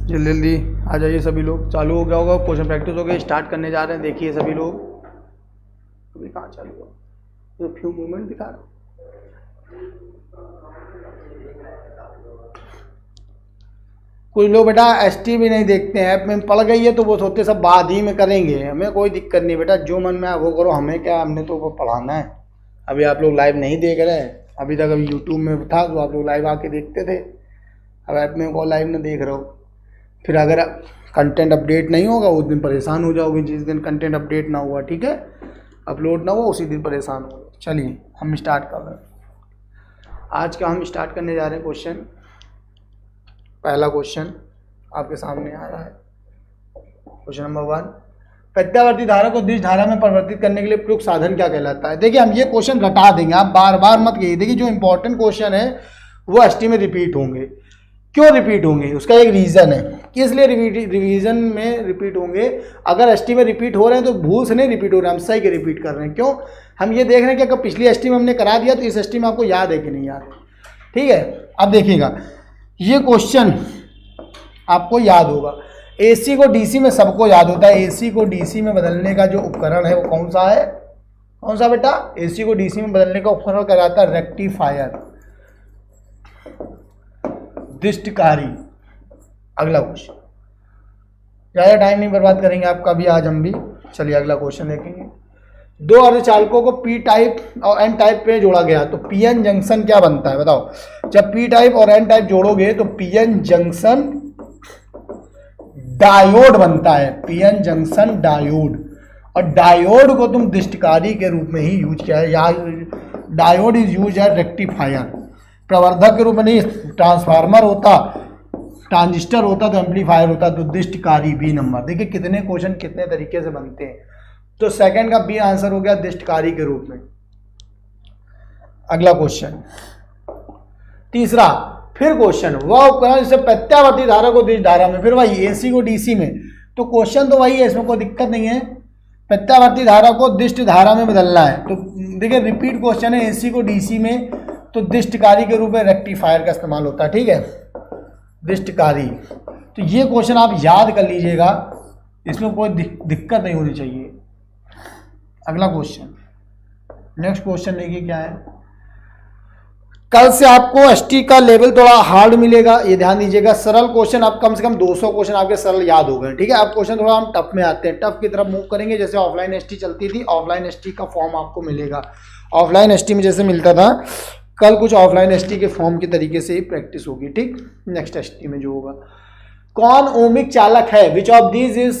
जल्दी जल्दी आ जाइए सभी लोग। चालू हो गया होगा, क्वेश्चन प्रैक्टिस हो गया, स्टार्ट करने जा रहे हैं। देखिए सभी लोग, अभी कहाँ चालू हुआ, तो फ्यू मूवमेंट दिखा रहा हूँ। कुछ लोग बेटा एसटी भी नहीं देखते हैं, ऐप में पड़ गई है तो वो सोचते सब बाद ही में करेंगे। हमें कोई दिक्कत नहीं बेटा, जो मन में आए वो करो, हमें क्या, हमने तो वो पढ़ाना है। अभी आप लोग लाइव नहीं देख रहे हैं, अभी तक अभी यूट्यूब में था तो आप लोग लाइव आके देखते थे। अब ऐप में कौन लाइव ना देख रहे हो, फिर अगर कंटेंट अपडेट नहीं होगा उस दिन परेशान हो जाओगे। जिस दिन कंटेंट अपडेट ना हुआ, ठीक है, अपलोड ना हुआ, उसी दिन परेशान हो। चलिए हम स्टार्ट कर रहे हैं। आज का हम स्टार्ट करने जा रहे हैं क्वेश्चन। पहला क्वेश्चन आपके सामने आ रहा है, क्वेश्चन नंबर 1। प्रत्यावर्ती धारा को दिश धारा में परिवर्तित करने के लिए प्रयुक्त साधन क्या कहलाता है। देखिए हम ये क्वेश्चन रटा देंगे, आप बार बार मत कहिए। देखिए जो इंपॉर्टेंट क्वेश्चन है वो एसटी में रिपीट होंगे। क्यों रिपीट होंगे, उसका एक रीज़न है कि इसलिए रिवीजन में रिपीट होंगे। अगर एसटी में रिपीट हो रहे हैं तो भूल से नहीं रिपीट हो रहे हैं, हम सही के रिपीट कर रहे हैं। क्यों, हम ये देख रहे हैं कि अगर पिछली एसटी में हमने करा दिया तो इस एसटी में आपको याद है कि नहीं याद। ठीक है, अब देखिएगा ये क्वेश्चन आपको याद होगा। एसी को डीसी में सबको याद होता है। एसी को डीसी में बदलने का जो उपकरण है वो कौन सा है, कौन सा बेटा, एसी को डीसी में बदलने का उपकरण कहलाता है रेक्टिफायर, दिष्टकारी। अगला क्वेश्चन, ज़्यादा टाइम नहीं बर्बाद करेंगे आपका भी आज हम भी। चलिए अगला क्वेश्चन देखेंगे। दो अर्धचालकों को पी टाइप और एन टाइप पे जोड़ा गया तो पीएन जंक्शन क्या बनता है, बताओ। जब पी टाइप और एन टाइप जोड़ोगे तो पीएन जंक्शन डायोड बनता है, पीएन जंक्शन डायोड। और डायोड को तुम दिष्टकारी के रूप में ही यूज किया है, या diode is use as rectifier. प्रवर्धक के रूप में नहीं, ट्रांसफार्मर होता, ट्रांजिस्टर होता तो एम्पलीफायर होता, तो दिष्टकारी बी नंबर। देखिए कितने क्वेश्चन कितने तरीके से बनते हैं, तो सेकंड का बी आंसर हो गया दिष्टकारी के रूप में। अगला क्वेश्चन तीसरा, फिर क्वेश्चन वह उपकरण जिससे प्रत्यावर्ती धारा को दिश धारा में, फिर वही एसी को डीसी में, तो क्वेश्चन तो वही है, इसमें कोई दिक्कत नहीं है। प्रत्यावर्ती धारा को दिष्ट धारा में बदलना है, तो देखिए रिपीट क्वेश्चन है। एसी को डीसी में तो दिष्टकारी के रूप में रेक्टिफायर का इस्तेमाल होता है, ठीक है, दिष्टकारी। तो ये क्वेश्चन आप याद कर लीजिएगा, इसमें कोई दिक्कत नहीं होनी चाहिए। अगला क्वेश्चन, नेक्स्ट क्वेश्चन देखिए क्या है। कल से आपको एसटी का लेवल थोड़ा हार्ड मिलेगा, ये ध्यान दीजिएगा। सरल क्वेश्चन आप कम से कम 200 क्वेश्चन आपके सरल याद हो गए, ठीक है। अब क्वेश्चन थोड़ा हम टफ में आते हैं, टफ की तरफ मूव करेंगे। जैसे ऑफलाइन एसटी चलती थी, ऑफलाइन एसटी का फॉर्म आपको मिलेगा। ऑफलाइन एसटी में जैसे मिलता था, कल कुछ ऑफलाइन एसटी के फॉर्म के तरीके से ही प्रैक्टिस होगी, ठीक। नेक्स्ट एसटी में जो होगा, कौन ओमिक चालक है, which of these is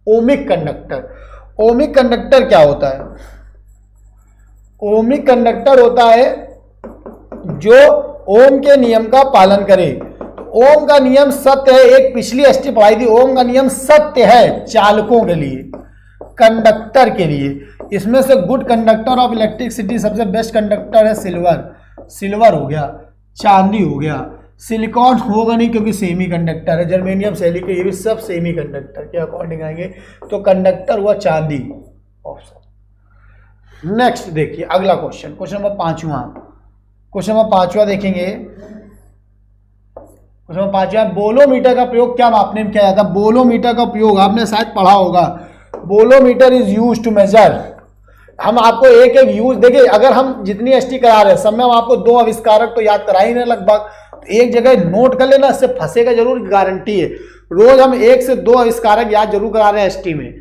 ohmic conductor. Ohmic conductor क्या होता है, ओमिक कंडक्टर होता है जो ओम के नियम का पालन करे। ओम का नियम सत्य है, एक पिछली एसटी पढ़ाई थी, ओम का नियम सत्य है चालकों के लिए, कंडक्टर के लिए। इसमें से गुड कंडक्टर ऑफ इलेक्ट्रिसिटी, सबसे बेस्ट कंडक्टर है सिल्वर, सिल्वर हो गया, चांदी हो गया। सिलिकॉन होगा नहीं क्योंकि सेमी कंडक्टर है, जर्मेनियम, सिलिकॉन, ये भी सब सेमी कंडक्टर के अकॉर्डिंग आएंगे, तो कंडक्टर हुआ चांदी ऑप्शन। नेक्स्ट देखिए अगला क्वेश्चन, क्वेश्चन नंबर 5वां, क्वेश्चन नंबर 5वां देखेंगे। क्वेश्चन नंबर 5वां, बोलोमीटर का प्रयोग क्या मापने में किया जाता है। बोलोमीटर का प्रयोग आपने शायद पढ़ा होगा, bolometer is use to measure. हम आपको एक एक यूज, देखिए अगर हम जितनी एसटी करा रहे हैं सब में हम आपको 2 आविष्कारक तो याद करा ही नहीं लगभग, एक जगह नोट कर लेना, इससे फंसेगा जरूर, गारंटी है। रोज हम 1 से 2 आविष्कारक याद जरूर करा रहे हैं एसटी में,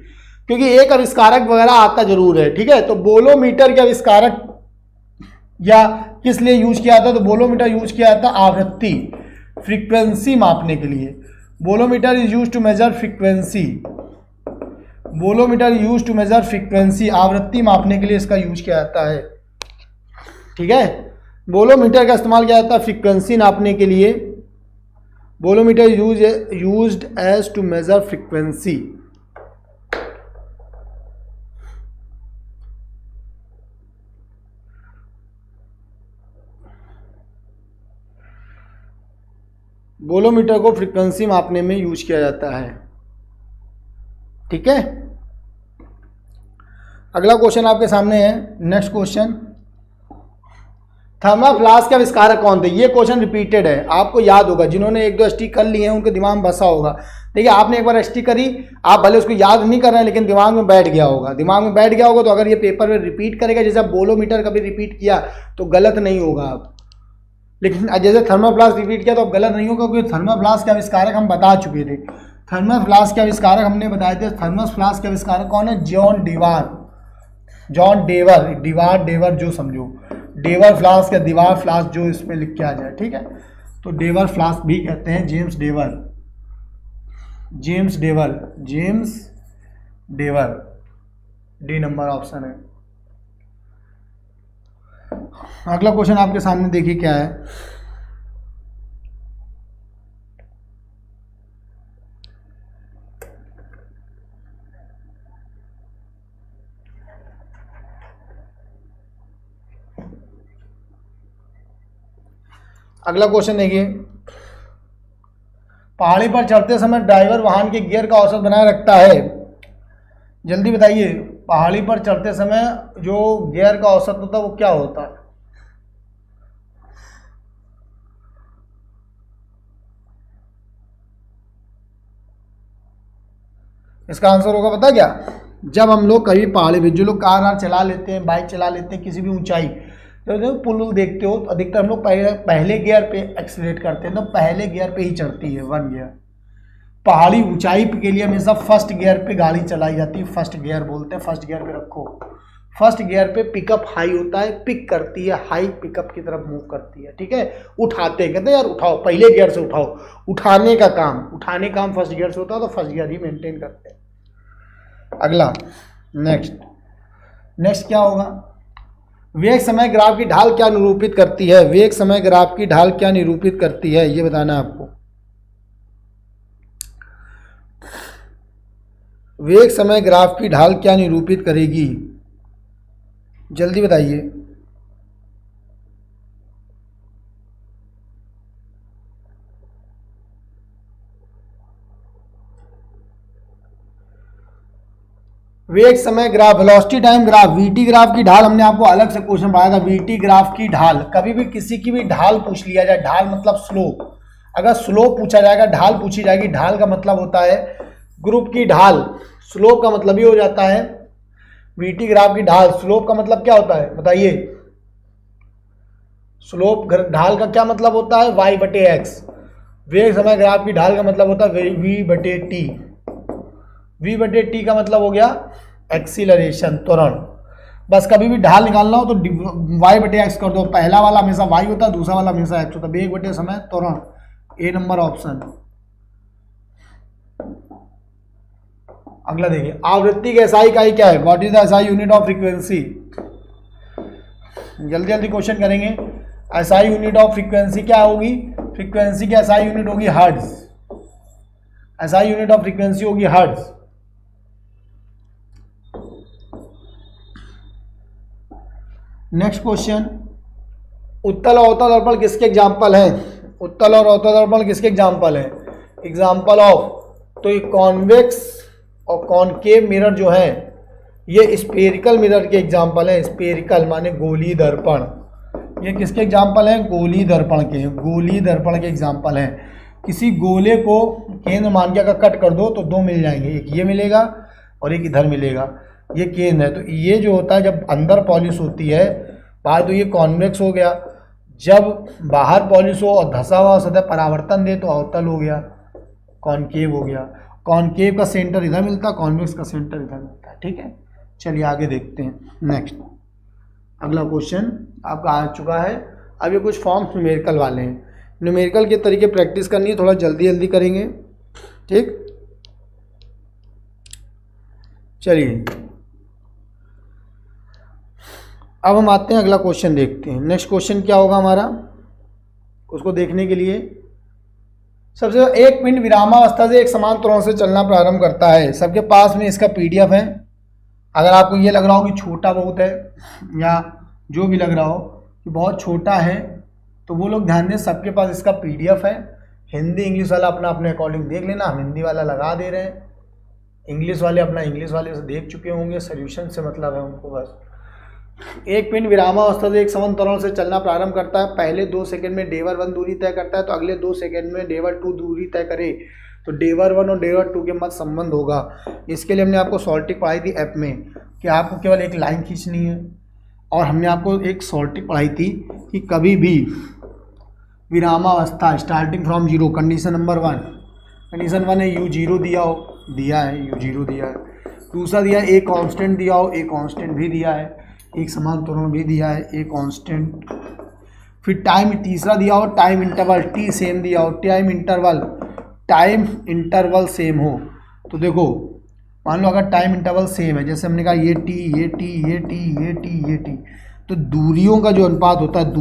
क्योंकि एक आविष्कारक वगैरह आता जरूर है, ठीक है। तो बोलोमीटर के आविष्कारक या किस लिए यूज किया था, तो बोलोमीटर यूज किया था आवृत्ति, फ्रीक्वेंसी मापने के लिए। Bolometer is use to measure frequency, bolometer use to measure frequency, आवृत्ति मापने के लिए इसका यूज किया जाता है, ठीक है। बोलोमीटर का इस्तेमाल किया जाता है फ्रीक्वेंसी नापने के लिए। Bolometer used as to measure frequency. Bolometer को फ्रीक्वेंसी मापने में यूज किया जाता है, ठीक है। अगला क्वेश्चन आपके सामने है, नेक्स्ट क्वेश्चन, थर्मोफ्लास्क के आविष्कारक कौन थे? ये क्वेश्चन रिपीटेड है, आपको याद होगा, जिन्होंने एक दो एसटी कर लिए हैं उनके दिमाग में बसा होगा। देखिए आपने एक बार एसटी करी, आप भले उसको याद नहीं कर रहे हैं लेकिन दिमाग में बैठ गया होगा, दिमाग में बैठ गया होगा तो अगर ये पेपर में रिपीट करेगा, जैसे बोलोमीटर कभी रिपीट किया तो गलत नहीं होगा आप, लेकिन जैसे थर्मोफ्लास्क रिपीट किया तो अब गलत नहीं होगा, क्योंकि थर्मोफ्लास्क के आविष्कारक हम बता चुके थे। थर्मोफ्लास्क के आविष्कारक हमने बताए थे। थर्मोफ्लास्क के आविष्कारक कौन है? जॉन डेवर, जॉन डेवर, डेवर जो समझो, डेवर फ्लास्क या दीवार फ्लास्क जो इसमें लिख के आ जाए, ठीक है। तो डेवर फ्लास्क भी कहते हैं, James Dewar, James Dewar, James Dewar, D number option है। अगला क्वेश्चन आपके सामने देखिए क्या है। अगला क्वेश्चन देखिए, पहाड़ी पर चढ़ते समय ड्राइवर वाहन के गियर का औसत बनाए रखता है। जल्दी बताइए, पहाड़ी पर चढ़ते समय जो गियर का औसत होता है वो क्या होता है? इसका आंसर होगा पता क्या? जब हम लोग कभी पहाड़ी पे, जो लोग कार वार चला लेते हैं, बाइक चला लेते हैं, किसी भी ऊंचाई तो पुल उल देखते हो तो अधिकतर हम लोग पहले गियर पे एक्सीलरेट करते हैं, तो पहले गियर पे ही चढ़ती है वन गियर। पहाड़ी ऊंचाई के लिए हमेशा फर्स्ट गियर पे गाड़ी चलाई जाती है, फर्स्ट गियर बोलते हैं, फर्स्ट गियर पे रखो। फर्स्ट गियर पे पिकअप हाई होता है, पिक करती है, हाई पिकअप की तरफ मूव करती है, ठीक है। उठाते कहते हैं यार उठाओ, पहले गियर से उठाओ, उठाने का काम फर्स्ट गियर से होता है, तो फर्स्ट गियर ही मेंटेन करते हैं। अगला नेक्स्ट क्या होगा? वेग समय ग्राफ की ढाल क्या निरूपित करती है? वेग समय ग्राफ की ढाल क्या निरूपित करती है, ये बताना है आपको। वेग समय ग्राफ की ढाल क्या निरूपित करेगी? जल्दी बताइए। वेग समय graph, velocity time graph, VT graph की ढाल हमने आपको अलग से क्वेश्चन पढ़ाया था। वीटी ग्राफ की ढाल, कभी भी किसी की भी ढाल पूछ लिया जाए, ढाल मतलब स्लोप, अगर स्लोप पूछा जाएगा, ढाल पूछी जाएगी, ढाल का मतलब होता है ग्रुप की ढाल, स्लोप का मतलब ही हो जाता है वीटी ग्राफ की ढाल। स्लोप का मतलब क्या होता है बताइए? स्लोप ढाल का क्या मतलब होता है? वाई बटे एक्स। वेग समय ग्राफ की ढाल का मतलब होता है वी बटे टी। वी बटे टी का मतलब हो गया एक्सीलरेशन, त्वरण। बस कभी भी ढाल निकालना हो तो वाई बटे एक्स कर दो, पहला वाला हमेशा वाई होता है, दूसरा वाला हमेशा एक्स होता है। वेग बटे समय त्वरण, ए नंबर ऑप्शन। अगला देखिए, आवृत्ति की एसआई इकाई क्या है? What is the SI unit of frequency? जल्दी जल्दी क्वेश्चन करेंगे। एसआई यूनिट ऑफ फ्रीक्वेंसी क्या होगी? फ्रीक्वेंसी की एसआई यूनिट होगी hertz. SI unit of frequency होगी हर्ट्ज। नेक्स्ट क्वेश्चन, उत्तल और अवतल दर्पण किसके एग्जाम्पल हैं? उत्तल और अवतल दर्पण किसके एग्जाम्पल हैं? एग्जाम्पल ऑफ, तो ये कॉन्वेक्स और कॉनकेव मिरर जो है ये स्पेरिकल मिरर के एग्जाम्पल है। स्पेरिकल माने गोली दर्पण, ये किसके एग्जाम्पल हैं? गोली दर्पण के, गोली दर्पण के एग्जाम्पल हैं। किसी गोले को केंद्र मान के अगर कट कर दो तो दो मिल जाएंगे, एक ये मिलेगा और एक इधर मिलेगा, ये केंद्र है। तो ये जो होता है जब अंदर पॉलिश होती है बाहर, तो ये कॉन्वेक्स हो गया। जब बाहर पॉलिश हो और धसा हुआ सतह परावर्तन दे तो अवतल हो गया, कॉनकेव हो गया। कॉनकेव का सेंटर इधर मिलता है, कॉन्वेक्स का सेंटर इधर मिलता है, ठीक है। चलिए आगे देखते हैं। नेक्स्ट अगला क्वेश्चन आपका आ चुका है। अब ये कुछ फॉर्म्स न्यूमेरिकल वाले हैं, न्यूमेरिकल के तरीके प्रैक्टिस करनी है, थोड़ा जल्दी जल्दी करेंगे, ठीक। चलिए अब हम आते हैं, अगला क्वेश्चन देखते हैं। नेक्स्ट क्वेश्चन क्या होगा हमारा, उसको देखने के लिए सबसे एक पिंड विरामावस्था से एक समान त्वरण से चलना प्रारंभ करता है। सबके पास में इसका पीडीएफ है। अगर आपको ये लग रहा हो कि छोटा बहुत है या जो भी लग रहा हो कि बहुत छोटा है तो वो लोग ध्यान दें, सबके पास इसका पीडीएफ है। हिंदी इंग्लिश वाला अपना अपने अकॉर्डिंग देख लेना, हम हिंदी वाला लगा दे रहे हैं, इंग्लिश वाले अपना इंग्लिश वाले से देख चुके होंगे, सोल्यूशन से मतलब है उनको बस। एक पिंड विरामावस्था से एक समान त्वरण से चलना प्रारंभ करता है, पहले 2 सेकंड में डेवर 1 दूरी तय करता है, तो अगले 2 सेकंड में डेवर 2 दूरी तय करे, तो डेवर 1 और डेवर 2 के मध्य संबंध होगा। इसके लिए हमने आपको सॉल्टिक पढ़ाई थी ऐप में कि आपको केवल एक लाइन खींचनी है, और हमने आपको एक सॉल्टिक पढ़ाई थी कि कभी भी विरामावस्था starting from zero, condition number 1, condition 1 है u0 दिया हो, दिया है u0 दिया है, दूसरा दिया ए कांस्टेंट दिया हो, ए कांस्टेंट भी दिया है, एक समान त्वरण भी दिया है, ए कांस्टेंट, फिर टाइम तीसरा दिया हो टाइम इंटरवल टी सेम दिया हो, टाइम इंटरवल सेम हो। तो देखो मान लो अगर टाइम इंटरवल सेम है, जैसे हमने कहा ये टी ये टी ये टी ये टी ये टी, तो दूरियों का जो अनुपात होता है,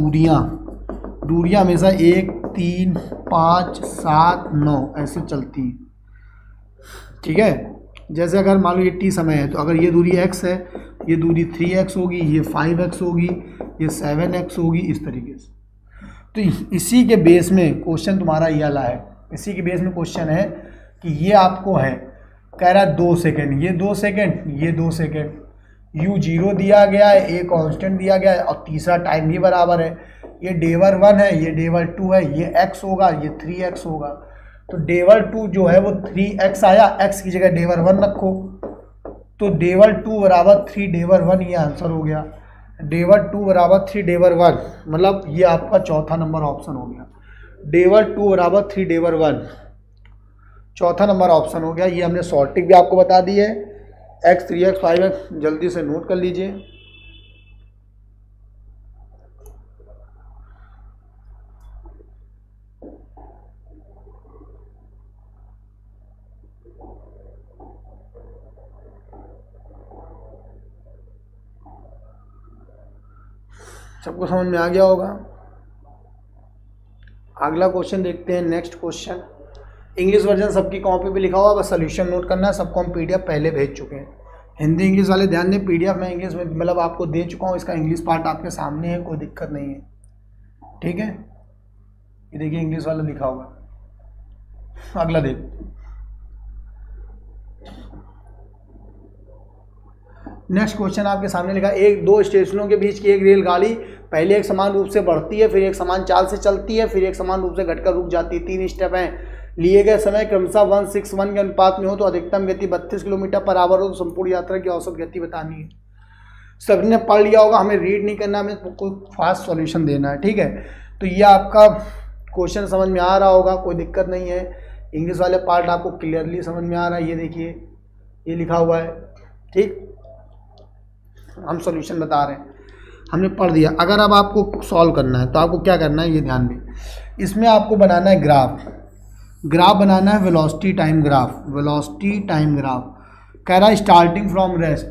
दूरियाँ हमेशा 1 3 5 7 9 ऐसे चलती हैं, ठीक है। जैसे अगर मान लो ये टी समय है, तो अगर ये दूरी x है, ये दूरी 3x होगी, ये 5x होगी, ये 7x होगी, इस तरीके से। तो इसी के बेस में क्वेश्चन तुम्हारा ये वाला है, इसी के बेस में क्वेश्चन है कि ये आपको है, कह रहा है 2 सेकेंड, ये 2 सेकेंड, ये 2 सेकेंड, u0 दिया गया है, ए कांस्टेंट दिया गया है, और तीसरा टाइम भी बराबर है, ये डेवर 1 है, ये डेवर 2 है, ये x होगा, ये 3x होगा। तो डेवर 2 जो है वो 3x आया, x की जगह डेवर 1 रखो, तो डेवर 2 बराबर 3 डेवर 1, ये आंसर हो गया। डेवर 2 बराबर 3 डेवर 1, मतलब ये आपका चौथा नंबर ऑप्शन हो गया। डेवर 2 बराबर 3 डेवर 1 चौथा नंबर ऑप्शन हो गया। ये हमने सॉर्टिंग भी आपको बता दी है, x 3x 5x जल्दी से नोट कर लीजिए। सबको समझ में आ गया होगा। अगला क्वेश्चन देखते हैं, नेक्स्ट क्वेश्चन। इंग्लिश वर्जन सबकी कॉपी पे लिखा हुआ, बस सोल्यूशन नोट करना है। सबको हम पीडीएफ पहले भेज चुके हैं। हिंदी इंग्लिश वाले ध्यान दें, पीडीएफ मैं इंग्लिश में मतलब आपको दे चुका हूँ, इसका इंग्लिश पार्ट आपके सामने है, कोई दिक्कत नहीं है, ठीक है। ये देखिए इंग्लिश वाला लिखा हुआ है। अगला देखो, नेक्स्ट क्वेश्चन आपके सामने लिखा, एक दो स्टेशनों के बीच की एक रेलगाड़ी पहले एक समान रूप से बढ़ती है, फिर एक समान चाल से चलती है, फिर एक समान रूप से घटकर रुक जाती है। 3 स्टेप हैं। लिए गए समय क्रमशः 1:6:1 के अनुपात में हो तो अधिकतम गति 32 किलोमीटर पर आवर हो तो संपूर्ण यात्रा की औसत गति बतानी है। सभी ने पढ़ लिया होगा, हमें रीड नहीं करना, हमें कोई फास्ट सॉल्यूशन देना है, ठीक है। तो ये आपका क्वेश्चन समझ में आ रहा होगा, कोई दिक्कत नहीं है। इंग्लिश वाले पार्ट आपको क्लियरली समझ में आ रहा है, ये देखिए ये लिखा हुआ है, ठीक। हम सॉल्यूशन बता रहे हैं, हमने पढ़ दिया। अगर अब आपको सॉल्व करना है तो आपको क्या करना है, ये ध्यान दें। इसमें आपको बनाना है ग्राफ बनाना है, velocity time graph, velocity time graph. कह रहा है स्टार्टिंग फ्रॉम रेस्ट,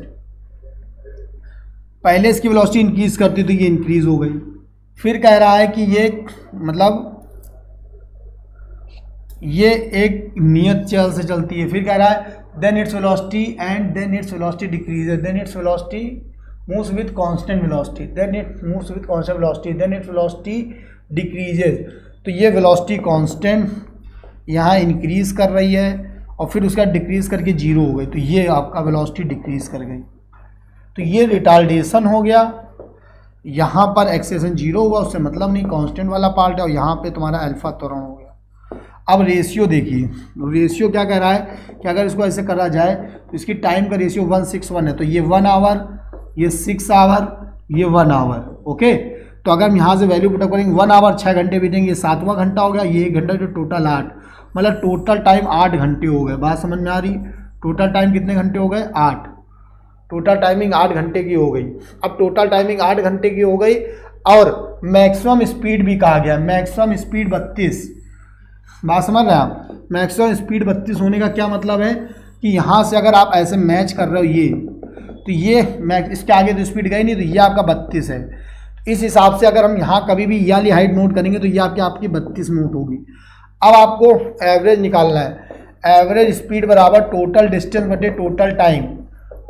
पहले इसकी वेलोसिटी इंक्रीज करती तो ये इंक्रीज हो गई। फिर कह रहा है कि ये मतलब ये एक नियत चाल से चलती है। फिर कह रहा है then its velocity and then its velocity decreases, then its velocity moves with constant velocity, then it moves with constant velocity, then its velocity decreases. तो ये वेलोसिटी कांस्टेंट यहाँ इंक्रीज कर रही है और फिर उसका डिक्रीज करके 0 हो गई, तो ये आपका वेलोसिटी डिक्रीज कर गई, तो ये रिटार्डेशन हो गया। यहाँ पर एक्सेलेरेशन 0 हुआ, उससे मतलब नहीं, कांस्टेंट वाला पार्ट है, और यहाँ पे तुम्हारा अल्फा त्वरण हो गया। अब रेशियो देखिए, रेशियो क्या कह रहा है कि अगर इसको ऐसे करा जाए तो इसकी टाइम का रेशियो 1:6:1 है, तो ये 1 आवर, ये 6 आवर, ये 1 आवर, ओके। तो अगर हम यहाँ से वैल्यू पुटअप करेंगे 1 आवर 6 घंटे बीतेंगे, ये 7वां घंटा हो गया, ये 1 घंटा, जो टोटल 8, मतलब टोटल टाइम 8 घंटे हो गए। बात समझ में आ रही? टोटल टाइम कितने घंटे हो गए? 8। टोटल टाइमिंग 8 घंटे की हो गई। अब टोटल टाइमिंग 8 घंटे की हो गई और मैक्सिमम स्पीड भी कहा गया, मैक्सिमम स्पीड 32। बात समझ रहे हैं आप? मैक्सिमम स्पीड 32 होने का क्या मतलब है कि यहाँ से अगर आप ऐसे मैच कर रहे हो ये, तो ये इसके आगे तो स्पीड गई नहीं, तो ये आपका 32 है। इस हिसाब से अगर हम यहाँ कभी भी ये वाली हाइट नोट करेंगे तो ये आपकी 32 नोट होगी। अब आपको एवरेज निकालना है। एवरेज स्पीड बराबर टोटल डिस्टेंस बटे टोटल टाइम,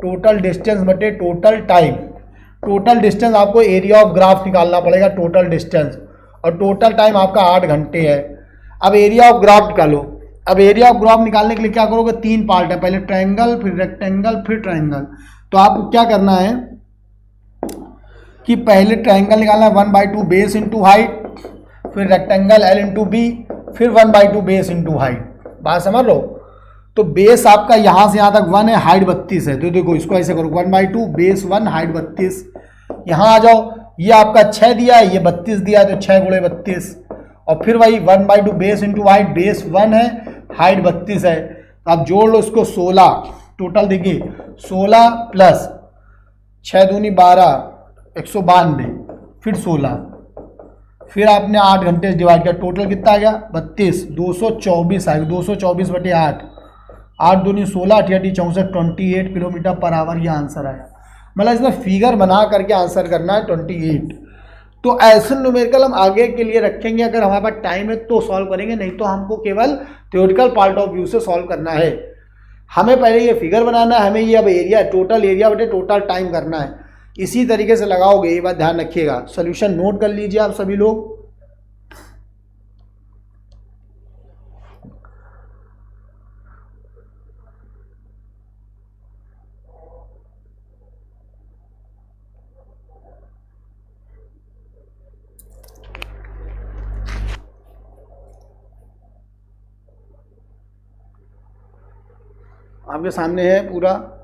टोटल डिस्टेंस बटे टोटल टाइम। टोटल डिस्टेंस आपको एरिया ऑफ ग्राफ निकालना पड़ेगा, टोटल डिस्टेंस, और टोटल टाइम आपका 8 घंटे है। अब एरिया ऑफ ग्राफ निकालो। अब एरिया ऑफ ग्राफ निकालने के लिए क्या करोगे? 3 पार्ट है, पहले ट्रायंगल, फिर रेक्टेंगल, फिर ट्रायंगल। तो आपको क्या करना है, कि पहले ट्रायंगल निकालना है 1/2 बेस इंटू हाइट, फिर रेक्टेंगल L इंटू बी, फिर 1/2 बेस इंटू हाइट। बात समझ लो। तो बेस आपका यहाँ से यहाँ तक 1 है, हाइट 32 है, तो देखो इसको ऐसे करो 1/2 बेस 1 हाइट 32। यहाँ आ जाओ, ये आपका 6 दिया है, ये 32 दिया है, तो 6 गुणे 32, और फिर वही 1/2 बेस इंटू हाइट, बेस 1 है, हाइट 32 है। तो आप जोड़ लो इसको 16, टोटल देखिए 16 प्लस 6 दूनी 12, 192, फिर 16, फिर आपने 8 घंटे से डिवाइड किया, टोटल कितना आ गया 32, 224 आएगा, 224/8, 8 दूनी 16, 8 64, 28 किलोमीटर पर आवर ये आंसर आया। मतलब इसमें फिगर बना करके आंसर करना है 28। तो ऐसे न्यूमेरिकल हम आगे के लिए रखेंगे, अगर हमारे पास टाइम है तो सॉल्व करेंगे, नहीं तो हमको केवल थ्योरेटिकल पार्ट ऑफ व्यू से सॉल्व करना है। हमें पहले ये फिगर बनाना है, हमें ये अब एरिया टोटल एरिया बटे टोटल टाइम करना है। इसी तरीके से लगाओगे, ये बात ध्यान रखिएगा। सोल्यूशन नोट कर लीजिए आप सभी लोग। आपके सामने है पूरा।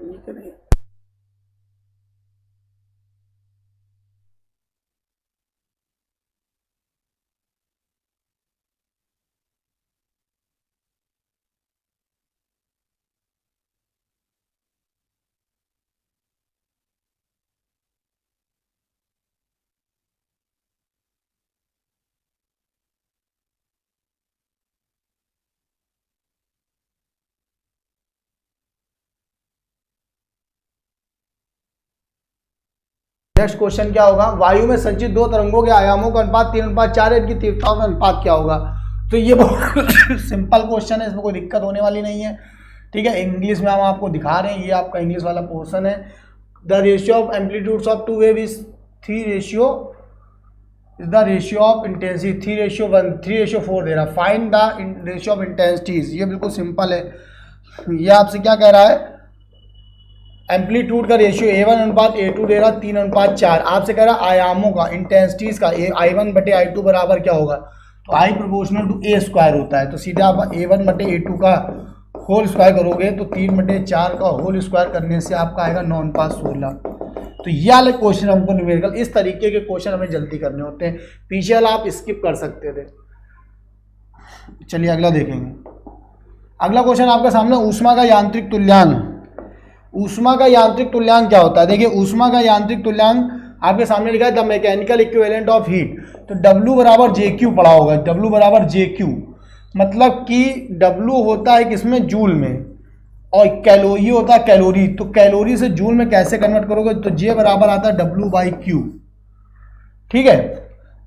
ये करें नेक्स्ट क्वेश्चन क्या होगा, वायु में संचित दो तरंगों के आयामों का अनुपात 3:4 है, इनकी तीव्रताओं का अनुपात क्या होगा। तो ये बहुत सिंपल क्वेश्चन है, इसमें कोई दिक्कत होने वाली नहीं है। ठीक है, इंग्लिश में हम आपको दिखा रहे हैं, ये आपका इंग्लिश वाला पोर्शन है। The ratio of amplitudes of two wave is 3 of intensity 3:4 दे रहा। Find the ratio of intensities, ये बिल्कुल सिंपल है। ये आपसे क्या कह रहा है, एम्पलीट्यूड का रेशियो A1:A2 दे रहा 3:4। आपसे कह रहा आयामों का, इंटेंसिटीज का I1/I2 बराबर क्या होगा, तो I प्रोपोर्शनल टू A² होता है। तो सीधा आप A1/A2 का होल स्क्वायर करोगे तो 3/4 का होल स्क्वायर करने से आपका आएगा 9:16। तो ये वाले क्वेश्चन हमको न्यूमेरिकल, इस तरीके के क्वेश्चन हमें जल्दी करने होते हैं। पीछे वाला आप स्किप कर सकते थे। चलिए अगला देखेंगे। अगला क्वेश्चन आपके सामने, ऊष्मा का यांत्रिक तुल्यांक। ऊष्मा का यांत्रिक तुल्यांक क्या होता है, देखिए ऊष्मा का यांत्रिक तुल्यांक आपके सामने लिखा है the mechanical equivalent of heat. तो W बराबर JQ पढ़ा होगा, W बराबर JQ, मतलब कि W होता है किसमें, जूल में, और कैलोरी होता है कैलोरी। तो कैलोरी से जूल में कैसे कन्वर्ट करोगे, तो J बराबर आता है W/Q। ठीक है,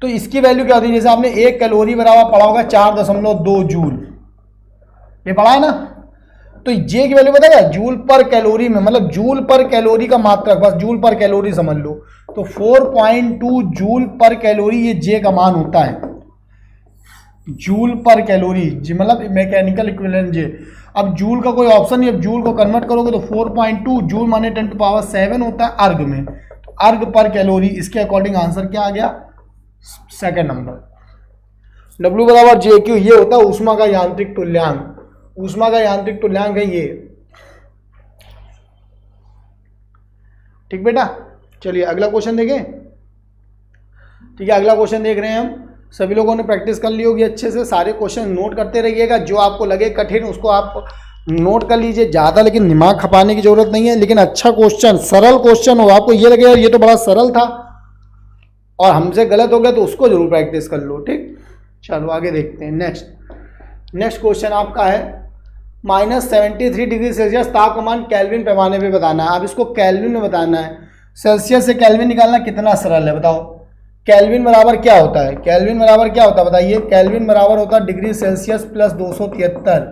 तो इसकी वैल्यू क्या होती है, जैसे आपने 1 कैलोरी बराबर पढ़ा होगा 4.2 जूल, ये पढ़ा है ना। तो J की वैल्यू पता है, जूल पर कैलोरी में, मतलब जूल पर कैलोरी का मात्रक, बस जूल पर कैलोरी समझ लो। तो 4.2 जूल पर कैलोरी ये J का मान होता है, जूल पर कैलोरी, मतलब मैकेनिकल इक्विवेलेंट J। अब जूल का कोई ऑप्शन नहीं, अब जूल को कन्वर्ट करोगे तो 4.2 जूल माने 10⁻7 होता है अर्ग में, तो अर्ग पर कैलोरी। इसके अकॉर्डिंग आंसर क्या आ गया, सेकंड नंबर। W बराबर JQ, ये होता है ऊष्मा का यांत्रिक तुल्यांक। ऊष्मा का यांत्रिक तुल्यांक है ये। ठीक बेटा, चलिए अगला क्वेश्चन देखें। ठीक है, अगला क्वेश्चन देख रहे हैं हम। सभी लोगों ने प्रैक्टिस कर ली होगी अच्छे से, सारे क्वेश्चन नोट करते रहिएगा। जो आपको लगे कठिन उसको आप नोट कर लीजिए, ज़्यादा लेकिन दिमाग खपाने की जरूरत नहीं है। लेकिन अच्छा क्वेश्चन, सरल क्वेश्चन हो, आपको ये लगेगा ये तो बड़ा सरल था और हमसे गलत हो गया, तो उसको जरूर प्रैक्टिस कर लो। ठीक, चलो आगे देखते हैं। नेक्स्ट क्वेश्चन आपका है, -73 डिग्री सेल्सियस तापमान केल्विन पैमाने पे बताना है। अब इसको केल्विन में बताना है। सेल्सियस से केल्विन निकालना कितना सरल है बताओ। केल्विन बराबर क्या होता है, केल्विन बराबर क्या होता है बताइए। केल्विन बराबर होता है डिग्री सेल्सियस प्लस 273।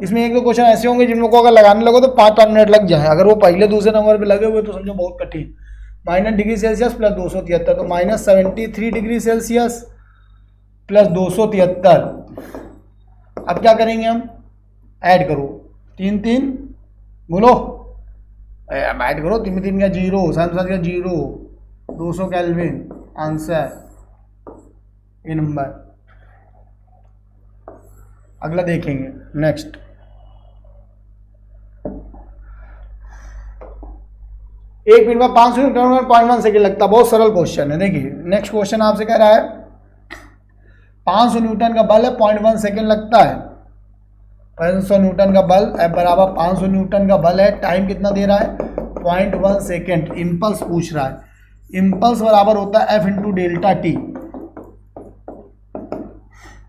इसमें एक दो क्वेश्चन ऐसे होंगे जिन लोगों को अगर लगाने लगो तो 5-5 मिनट लग जाए, अगर वो पहले दूसरे नंबर पे लगे हुए तो समझो बहुत कठिन। माइनस डिग्री सेल्सियस प्लस 273 तो माइनस 73 डिग्री सेल्सियस प्लस 273। अब क्या करेंगे हम, ऐड करो 3 3 बोलो, अब ऐड करो 3 3 का 0, 7 7 का 0, 200 केल्विन आंसर ये नंबर। अगला देखेंगे नेक्स्ट। एक मिनट में 500 न्यूटन 0.1 सेकेंड लगता है, बहुत सरल क्वेश्चन है। देखिए नेक्स्ट क्वेश्चन आपसे कह रहा है 500 न्यूटन का बल है 0.1 सेकेंड लगता है। 500 न्यूटन का बल F बराबर 500 न्यूटन का बल है, टाइम कितना दे रहा है 0.1 सेकेंड। इम्पल्स पूछ रहा है, इम्पल्स बराबर होता है F into delta T,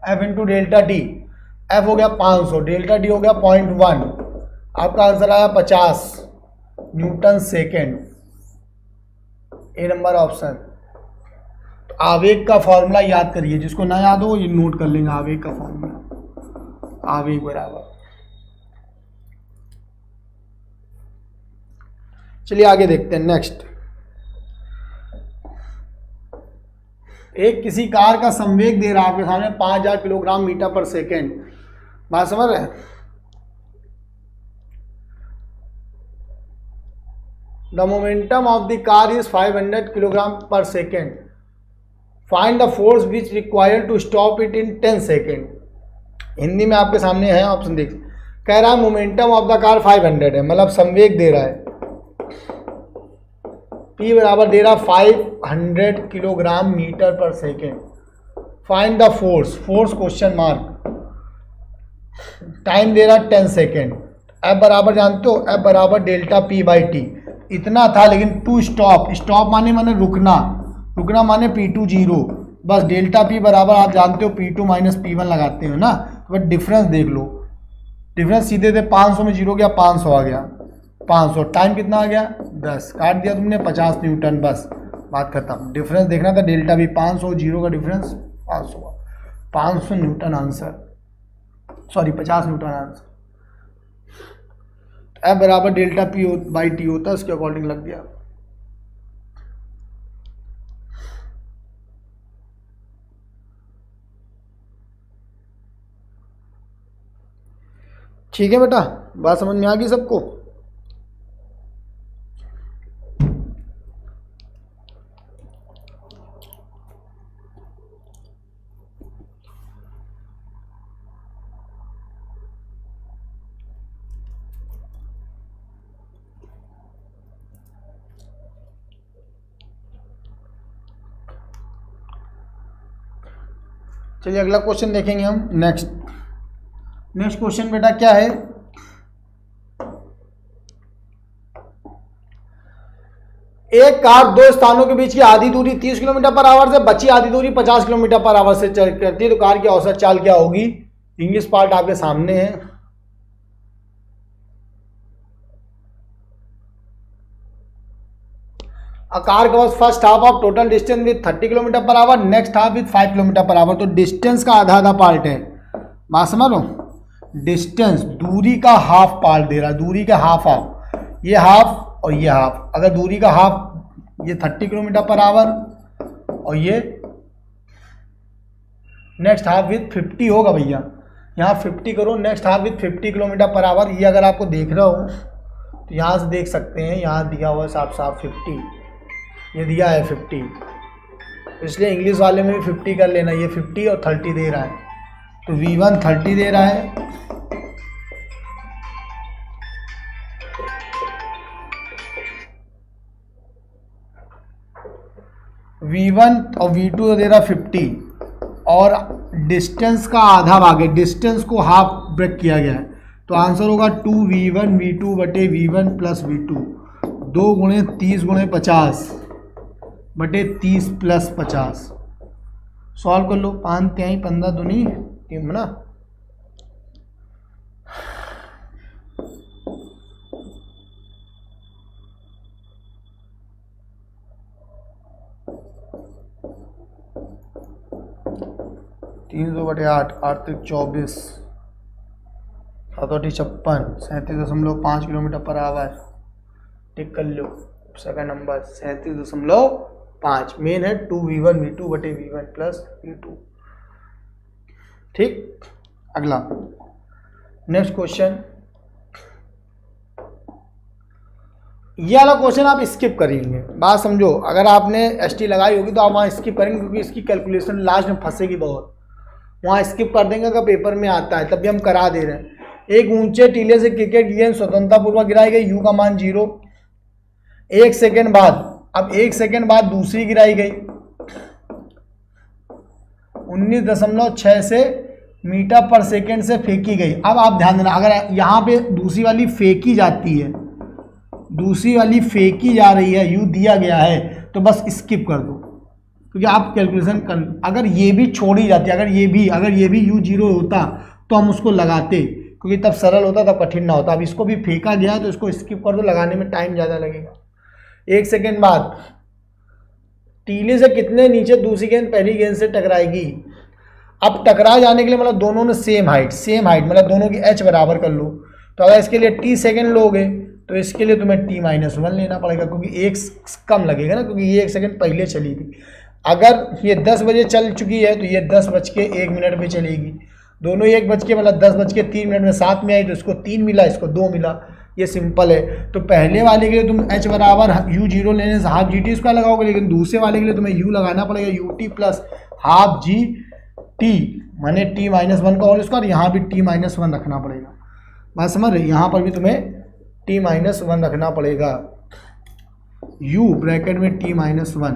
F into delta T. F हो गया 500, डेल्टा टी हो गया 0.1, आपका आंसर आया 50 न्यूटन सेकेंड। ए नंबर ऑप्शन। तो आवेग का फॉर्मूला याद करिए, जिसको ना याद हो ये नोट कर लेंगे। आवेग का फॉर्मूला, आवेग बराबर, चलिए आगे देखते हैं नेक्स्ट। एक किसी कार का संवेग दे रहा है आपके सामने 5000 किलोग्राम मीटर पर सेकेंड। बात समझ रहे हैं। The momentum of the car is 500 kilogram पर second. Find the force which required to stop it in 10 second. Hindi में आपके सामने है ऑप्शन, देख कह रहा है मोमेंटम ऑफ द कार 500 है, मतलब संवेग दे रहा है। P बराबर दे रहा 500 किलोग्राम मीटर पर second. Find the force, force question mark, time दे रहा 10 सेकेंड। F बराबर जानते हो, F बराबर डेल्टा P बाई टी। इतना था, लेकिन टू स्टॉप, स्टॉप माने रुकना, रुकना माने P2 0। बस डेल्टा P बराबर आप जानते हो P2 माइनस P1 लगाते हो ना, बट डिफरेंस देख लो, डिफरेंस सीधे थे 500 में 0 गया 500 आ गया 500। टाइम कितना आ गया 10, काट दिया तुमने 50 न्यूटन, बस बात खत्म। डिफरेंस देखना था डेल्टा भी 500, 0 का difference 500, 500 Newton answer, sorry 50 Newton answer. F बराबर डेल्टा P बाई टी होता है, उसके अकॉर्डिंग लग गया। ठीक है बेटा, बात समझ में आ गई सबको। चलिए अगला क्वेश्चन देखेंगे हम नेक्स्ट। नेक्स्ट क्वेश्चन बेटा क्या है, एक कार दो स्थानों के बीच की आधी दूरी 30 किलोमीटर पर आवर से, बची आधी दूरी 50 किलोमीटर पर आवर से करती है, तो कार की औसत चाल क्या होगी। इंग्लिश पार्ट आपके सामने है। A car covers first half of total distance with 30 kilometre per hour, next half with 5 kilometre per hour. तो डिस्टेंस का आधा आधा पार्ट है, बात समझ लो। डिस्टेंस दूरी का हाफ पार्ट दे रहा है, दूरी का हाफ हाफ, ये हाफ और ये हाफ। अगर दूरी का हाफ ये 30 किलोमीटर पर आवर और ये नेक्स्ट हाफ विथ 50 होगा भैया, यहाँ 50 करो, next half with 50 kilometre per hour. ये अगर आपको देख रहा हो तो यहाँ से देख सकते हैं, यहाँ दिया हुआ है साफ साफ 50, ये दिया है 50, इसलिए इंग्लिश वाले में भी 50 कर लेना। ये 50 और 30 दे रहा है, तो V1 30 दे रहा है, V1 और V2 दे रहा 50, और डिस्टेंस का आधा भाग है, डिस्टेंस को हाफ ब्रेक किया गया है, तो आंसर होगा 2V1 V2 बटे V1 प्लस V2, 2 गुणे 30 गुणे 50 बटे 30 प्लस 50। सॉल्व कर लो, 5 3 15 दूनी 3 ना। 300/8, 8 × 24, 7×8 = 56, 37.5 किलोमीटर पर आवर। टिक कर लो सेकंड नंबर 37.5। मेन है 2v1 v2/v1 प्लस v2। ठीक, अगला नेक्स्ट क्वेश्चन। ये वाला क्वेश्चन आप स्किप करेंगे, बात समझो। अगर आपने एसटी लगाई होगी तो आप वहाँ स्किप करेंगे, क्योंकि इसकी कैलकुलेशन लास्ट में फंसेगी बहुत। वहाँ स्किप कर देंगे अगर पेपर में आता है, तब भी हम करा दे रहे हैं। एक ऊंचे टीले से क्रिकेट गेंद स्वतंत्रतापूर्वक गिराई गई, यू का मान 0। 1 सेकेंड बाद, अब 1 सेकेंड बाद दूसरी गिराई गई 19.6 मीटर/सेकेंड से फेंकी गई। अब आप ध्यान देना, अगर यहाँ पे दूसरी वाली फेंकी जाती है, दूसरी वाली फेंकी जा रही है, यू दिया गया है, तो बस स्किप कर दो, क्योंकि आप कैलकुलेशन कर। अगर ये भी छोड़ी जाती है, अगर ये भी यू 0 होता तो हम उसको लगाते, क्योंकि तब सरल होता, तब कठिन ना होता। अब इसको भी फेंका गया है तो इसको स्किप कर दो, लगाने में टाइम ज़्यादा लगेगा। 1 सेकेंड बाद टीले से कितने नीचे दूसरी गेंद पहली गेंद से टकराएगी। अब टकरा जाने के लिए मतलब दोनों ने सेम हाइट मतलब दोनों की एच बराबर कर लो। तो अगर इसके लिए टी सेकेंड लोगे तो इसके लिए तुम्हें t-1 लेना पड़ेगा, क्योंकि 1 कम लगेगा ना, क्योंकि ये 1 सेकेंड पहले चली थी। अगर ये 10 बजे चल चुकी है तो ये 10:01 पे चलेगी। दोनों 1 बज के मतलब 10:03 में साथ में आई, तो इसको 3 मिला, इसको 2 मिला। ये सिंपल है। तो पहले वाले के लिए तुम h बराबर u0 लेने से हाफ GT इसका लगाओगे, लेकिन दूसरे वाले के लिए तुम्हें u लगाना पड़ेगा, ut प्लस हाफ GT, माने t-1 का होल स्क्वायर। यहाँ भी t-1 रखना पड़ेगा, बात समझ रहे। यहाँ पर भी तुम्हें t-1 रखना पड़ेगा, u ब्रैकेट में t-1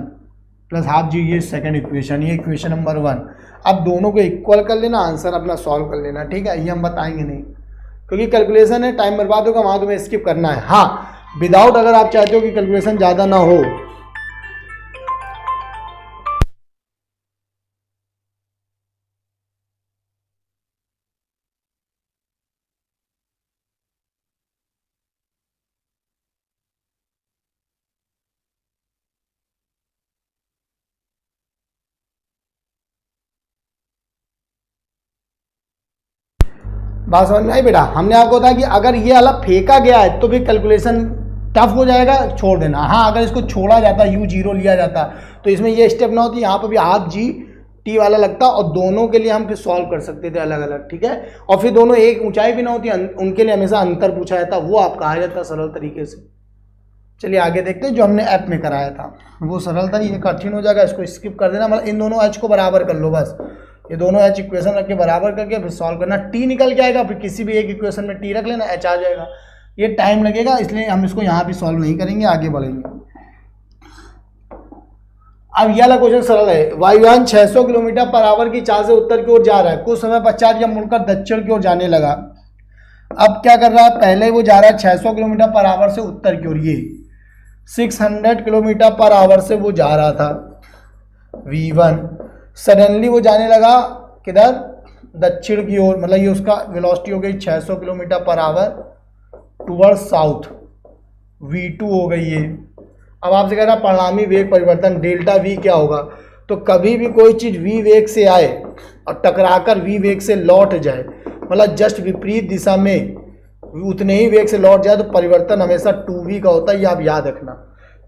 प्लस हाफ जी। ये सेकंड इक्वेशन, ये इक्वेशन नंबर 1। अब दोनों को इक्वल कर लेना, आंसर अपना सॉल्व कर लेना। ठीक है, ये हम बताएंगे नहीं, क्योंकि कैलकुलेशन है, टाइम बर्बाद होगा, वहाँ तुम्हें स्किप करना है। हाँ, विदाउट अगर आप चाहते हो कि कैलकुलेशन ज़्यादा ना हो, बात समझ में आई बेटा। हमने आपको बताया कि अगर ये वाला फेंका गया है तो भी कैलकुलेशन टफ हो जाएगा, छोड़ देना। हाँ, अगर इसको छोड़ा जाता, u0 लिया जाता, तो इसमें ये स्टेप ना होती, यहाँ पर भी हाफ GT वाला लगता, और दोनों के लिए हम फिर सॉल्व कर सकते थे अलग अलग। ठीक है, और फिर दोनों एक ऊंचाई भी ना होती, उनके लिए हमेशा अंतर पूछा जाता, वो आप कहा जाता सरल तरीके से। चलिए आगे देखते हैं, जो हमने ऐप में कराया था वो सरल था, ये कठिन हो जाएगा, इसको स्किप कर देना। मतलब इन दोनों h को बराबर कर लो, बस ये दोनों h इक्वेशन रख के बराबर करके फिर सॉल्व करना। t निकल के आएगा, फिर किसी भी एक इक्वेशन में t रख लेना, h आ जाएगा। ये टाइम लगेगा, इसलिए हम इसको यहाँ भी सॉल्व नहीं करेंगे, आगे बढ़ेंगे। अब यह वाला क्वेश्चन सरल है। वायुयान 600 किलोमीटर/आवर की चाल से उत्तर की ओर जा रहा है। कुछ समय पश्चात यह मुड़कर दक्षिण की ओर जाने लगा। अब क्या कर रहा है, पहले वो जा रहा है 600 किलोमीटर/आवर से उत्तर की ओर, ये 600 किलोमीटर/आवर से वो जा रहा था v1। सडनली वो जाने लगा किधर, दक्षिण की ओर, मतलब ये उसका वेलोसिटी हो गई 600 किलोमीटर/आवर टुवर्ड साउथ, v2 हो गई ये। अब आपसे कह रहा परिणामी वेग परिवर्तन डेल्टा v क्या होगा। तो कभी भी कोई चीज़ v वेग से आए और टकराकर v वेग से लौट जाए, मतलब जस्ट विपरीत दिशा में उतने ही वेग से लौट जाए, तो परिवर्तन हमेशा 2v का होता है। ये आप याद रखना।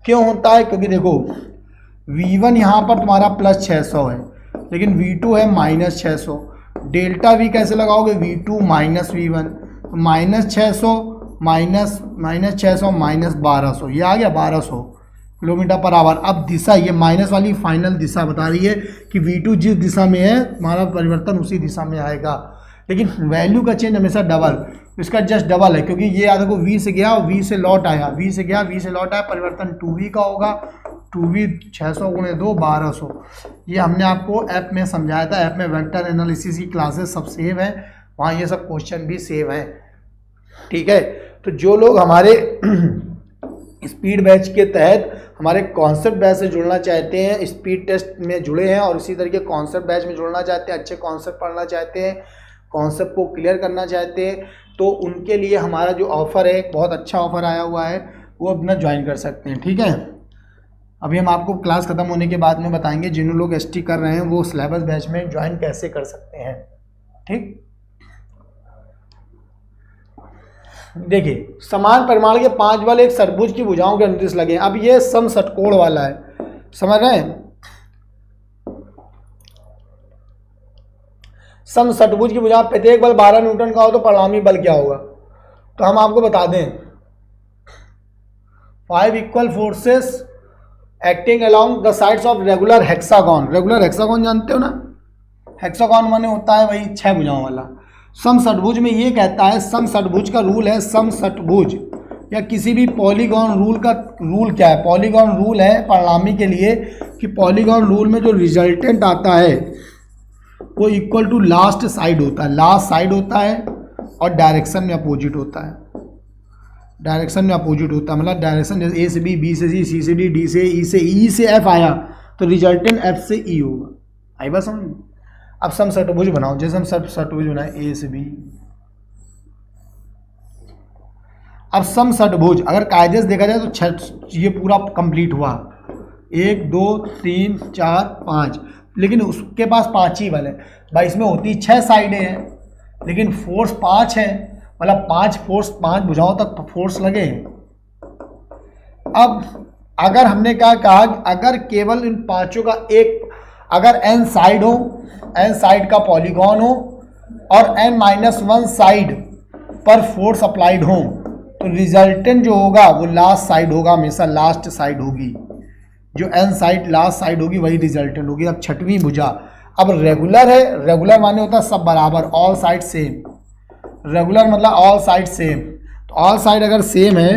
क्यों होता है, क्योंकि देखो v1 यहाँ पर तुम्हारा +600 है, लेकिन v2 है -600। डेल्टा v कैसे लगाओगे, v2 माइनस v1, तो -600 -600 -1200, ये आ गया 1200 किलोमीटर/आवर। अब दिशा, ये माइनस वाली फाइनल दिशा बता रही है कि v2 जिस दिशा में है हमारा परिवर्तन उसी दिशा में आएगा, लेकिन वैल्यू का चेंज हमेशा डबल, इसका जस्ट डबल है, क्योंकि ये याद रखो v से गया और v से लौट आया, v से गया v से लौट आया, परिवर्तन 2v का होगा। 2v 600 × 2 1200। ये हमने आपको ऐप में समझाया था, ऐप में वेक्टर एनालिसिस की क्लासेस सब सेव हैं, वहाँ ये सब क्वेश्चन भी सेव हैं। ठीक है, तो जो लोग हमारे स्पीड बैच के तहत हमारे कॉन्सेप्ट बैच से जुड़ना चाहते हैं, स्पीड टेस्ट में जुड़े हैं और इसी तरीके कॉन्सेप्ट बैच में जुड़ना चाहते हैं, अच्छे कॉन्सेप्ट पढ़ना चाहते हैं, कॉन्सेप्ट को क्लियर करना चाहते हैं, तो उनके लिए हमारा जो ऑफ़र है, बहुत अच्छा ऑफ़र आया हुआ है, वो अपना ज्वाइन कर सकते हैं। ठीक है, अभी हम आपको क्लास खत्म होने के बाद में बताएंगे, जिन लोग एसटी कर रहे हैं वो सिलेबस बैच में ज्वाइन कैसे कर सकते हैं। ठीक, देखिए समान परिमाण के 5 बल एक षटभुज की भुजाओं के अनुदिश लगे। अब ये सम षटकोण वाला है, समझ रहे हैं। सम षटभुज की भुजा प्रत्येक बल 12 न्यूटन का हो तो परिणामी बल क्या होगा? तो हम आपको बता दें 5 equal forces acting along the sides of regular hexagon. Regular hexagon जानते हो ना, हेक्सागोन माने होता है वही 6 भुजाओं वाला। सम षटभुज में ये कहता है, सम षटभुज का रूल है, सम षटभुज या किसी भी पॉलीगॉन रूल का रूल क्या है? पॉलीगॉन रूल है परिणामी के लिए कि पॉलीगॉन रूल में जो रिजल्टेंट आता है वो इक्वल टू लास्ट साइड होता है। लास्ट साइड होता है और डायरेक्शन में अपोजिट होता है। डायरेक्शन में अपोजिट होता है मतलब डायरेक्शन जैसे ए से बी, बी से सी, सी से डी, डी से ई से ई से एफ आया तो रिजल्टेंट एफ से ई होगा। आई बात समझ। अब सम षटभुज बनाओ, जैसे हम षटभुज बनाए ए से बी। अब सम षटभुज अगर कायदे से देखा जाए तो ये पूरा कंप्लीट हुआ, 1 2 3 4 5, लेकिन उसके पास 5 ही बल है भाई। इसमें होती 6 साइडें हैं लेकिन फोर्स 5 है, मतलब 5 भुजाओं तक फोर्स लगे हैं। अब अगर हमने क्या कहा, अगर केवल इन 5 का एक, अगर n साइड हो, n साइड का पॉलीगॉन हो और n-1 साइड पर फोर्स अप्लाइड हो तो रिजल्टेंट जो होगा वो लास्ट साइड होगा, हमेशा लास्ट साइड होगी। जो n साइड लास्ट साइड होगी वही रिजल्टेंट होगी। अब 6वीं भुजा, अब रेगुलर है, रेगुलर माने होता है सब बराबर, ऑल साइड सेम। रेगुलर मतलब ऑल साइड सेम, तो ऑल साइड अगर सेम है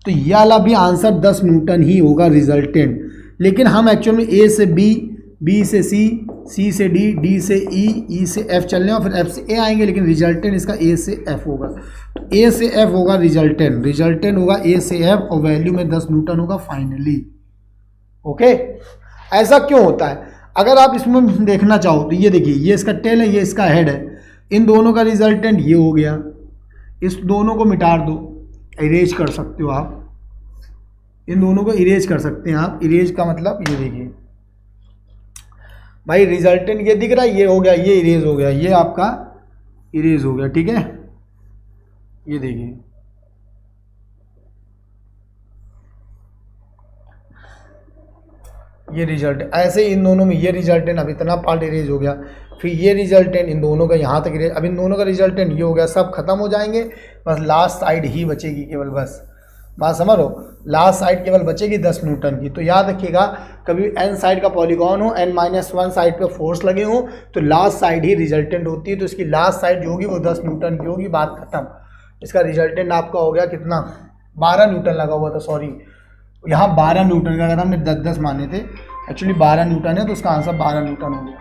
तो यह वाला भी आंसर 10 न्यूटन ही होगा रिजल्टेंट। लेकिन हम एक्चुअल में ए से बी, बी से सी, सी से डी, डी से ई, ई से एफ चल रहे हैं और फिर एफ से ए आएंगे, लेकिन रिजल्टेंट इसका ए से एफ होगा। तो ए से एफ होगा रिजल्टेंट, रिजल्टेंट होगा ए से एफ और वैल्यू में 10 न्यूटन होगा फाइनली। ओके, ऐसा क्यों होता है? अगर आप इसमें देखना चाहो तो ये देखिए, ये इसका टेल है, ये इसका हेड है, इन दोनों का रिजल्टेंट ये हो गया। इस दोनों को मिटा दो, इरेज कर सकते हो आप, इन दोनों को इरेज कर सकते हैं आप। इरेज का मतलब ये देखिए भाई, रिजल्टेंट ये दिख रहा है, ये हो गया, ये इरेज हो गया, ये आपका इरेज हो गया। ठीक है, ये देखिए ये रिजल्ट, ऐसे इन दोनों में ये रिजल्टेंट, अब इतना पार्ट इरेज हो गया, फिर ये रिजल्टेंट इन दोनों का यहाँ तक इरेज, अब इन दोनों का रिजल्टेंट ये हो गया, सब खत्म हो जाएंगे, बस लास्ट साइड ही बचेगी केवल। बस बात समझ लो, लास्ट साइड केवल बचेगी 10 न्यूटन की। तो याद रखिएगा, कभी n साइड का पॉलीगॉन हो, n-1 साइड पे फोर्स लगे हो तो लास्ट साइड ही रिजल्टेंट होती है। तो इसकी लास्ट साइड जो होगी वो 10 न्यूटन की होगी, बात खत्म। इसका रिजल्टेंट आपका हो गया कितना, 12 न्यूटन लगा हुआ था, सॉरी यहाँ 12 न्यूटन का, अगर हमने 10 माने थे, एक्चुअली 12 न्यूटन है तो उसका आंसर 12 न्यूटन हो गया।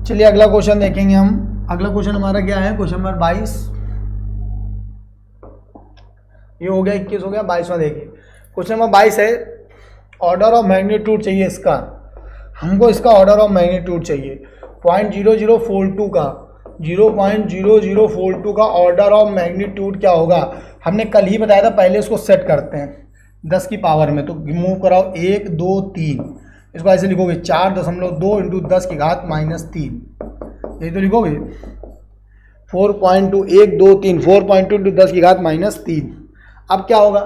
चलिए अगला क्वेश्चन देखेंगे हम। अगला क्वेश्चन हमारा क्या है, क्वेश्चन नंबर 22। ये हो गया 21, हो गया 22वां। देखिए क्वेश्चन नंबर 22 है, ऑर्डर ऑफ मैग्नीट्यूड चाहिए इसका, हमको इसका ऑर्डर ऑफ मैग्नीट्यूड चाहिए 0.0042 का, 0.0042 का ऑर्डर ऑफ मैग्नीट्यूड क्या होगा, हमने कल ही बताया था। पहले इसको सेट करते हैं 10 की पावर में, तो मूव कराओ 1 2 3, इसको ऐसे लिखोगे 4.2 इंटू 10 की घात -3, यही तो लिखोगे 4.2 1 2 3 4.2 इंटू 10 की घात -3। अब क्या होगा,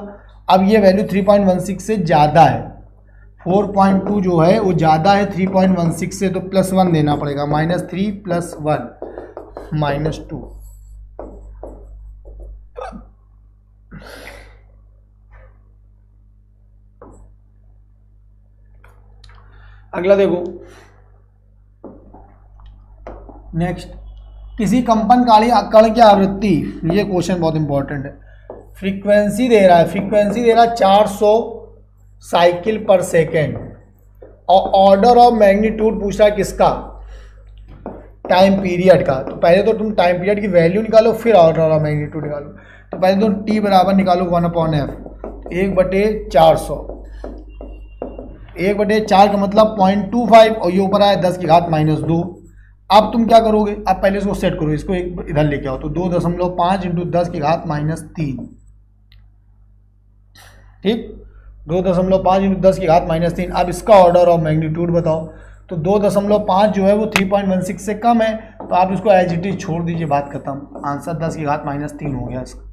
अब ये वैल्यू 3.16 से ज़्यादा है, 4.2 जो है वो ज़्यादा है 3.16 से, तो +1 देना पड़ेगा, -3 + 1 -2। अगला देखो, नेक्स्ट, किसी कंपन काली कण की आवृत्ति, ये क्वेश्चन बहुत इंपॉर्टेंट है, फ्रीक्वेंसी दे रहा है, फ्रीक्वेंसी दे रहा है 400 साइकिल पर सेकेंड, और ऑर्डर ऑफ मैग्नीट्यूड पूछ रहा है किसका, टाइम पीरियड का। तो पहले तो तुम टाइम पीरियड की वैल्यू निकालो, फिर ऑर्डर ऑफ मैग्नीट्यूड निकालो। तो पहले तो t बराबर निकालो 1/f, 1/400 1/4 का मतलब 0.25 और ये ऊपर आया 10 की घात -2। अब तुम क्या करोगे, अब पहले इसको सेट करो, इसको एक इधर लेके आओ, तो 2.5 इंटू 10 की घात -3, ठीक, 2.5 इंटू 10 की घात -3। अब इसका ऑर्डर ऑफ मैग्नीट्यूड बताओ, तो 2.5 जो है वो 3.16 से कम है, तो आप इसको एज इट इज छोड़ दीजिए, बात खत्म, आंसर 10 की घात -3 हो गया इसका।